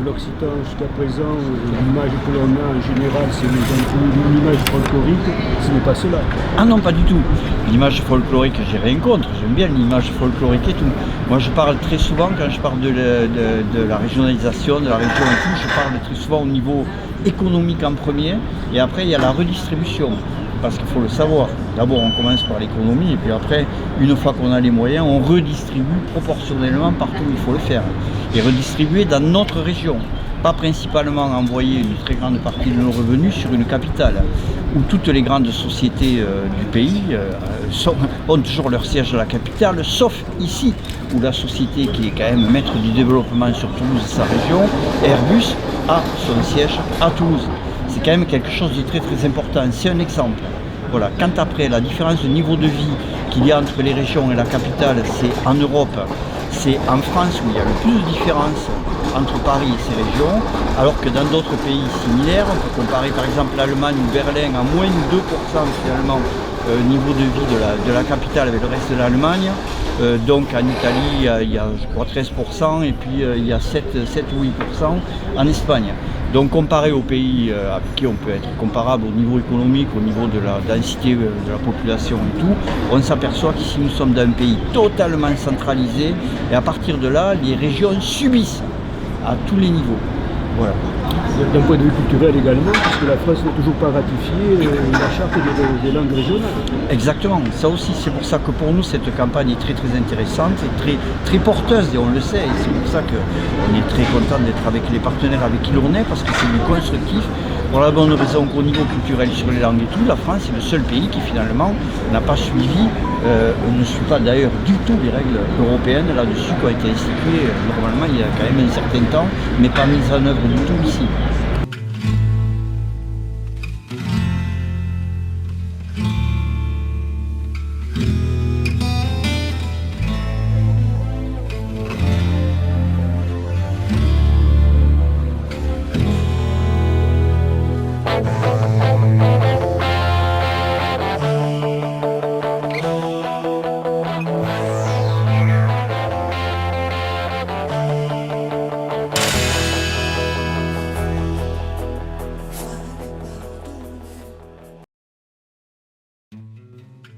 l'Occitan jusqu'à présent, l'image que l'on a en général, c'est une image folklorique, ce n'est pas cela. Ah non, pas du tout. L'image folklorique, j'ai rien contre. J'aime bien l'image folklorique et tout. Moi, je parle très souvent, quand je parle de la régionalisation, de la région et tout, je parle très souvent au niveau économique en premier, et après, il y a la redistribution. Parce qu'il faut le savoir. D'abord, on commence par l'économie, et puis après, une fois qu'on a les moyens, on redistribue proportionnellement partout où il faut le faire. Et redistribuer dans notre région. Pas principalement envoyer une très grande partie de nos revenus sur une capitale, où toutes les grandes sociétés du pays ont toujours leur siège à la capitale, sauf ici, où la société qui est quand même maître du développement sur Toulouse et sa région, Airbus, a son siège à Toulouse. C'est quand même quelque chose de très très important. C'est un exemple. Voilà. Quand après la différence de niveau de vie qu'il y a entre les régions et la capitale, c'est en Europe, c'est en France où il y a le plus de différence entre Paris et ces régions, alors que dans d'autres pays similaires, on peut comparer par exemple l'Allemagne ou Berlin à moins de 2% finalement niveau de vie de la capitale avec le reste de l'Allemagne. Donc en Italie, il y a je crois 13% et puis il y a 7 ou 8% en Espagne. Donc comparé aux pays avec qui on peut être comparable au niveau économique, au niveau de la densité de la population et tout, on s'aperçoit qu'ici nous sommes dans un pays totalement centralisé et à partir de là, les régions subissent à tous les niveaux. Voilà. D'un point de vue culturel également, puisque la France n'a toujours pas ratifié la charte des langues régionales. Exactement, ça aussi, c'est pour ça que pour nous cette campagne est très très intéressante et très, très porteuse, et on le sait, et c'est pour ça qu'on est très content d'être avec les partenaires avec qui l'on est, parce que c'est du constructif, pour la bonne raison qu'au niveau culturel sur les langues et tout, la France est le seul pays qui finalement n'a pas suivi, ne suit pas d'ailleurs du tout les règles européennes là-dessus qui ont été instituées normalement il y a quand même un certain temps, mais pas mises en œuvre du tout ici.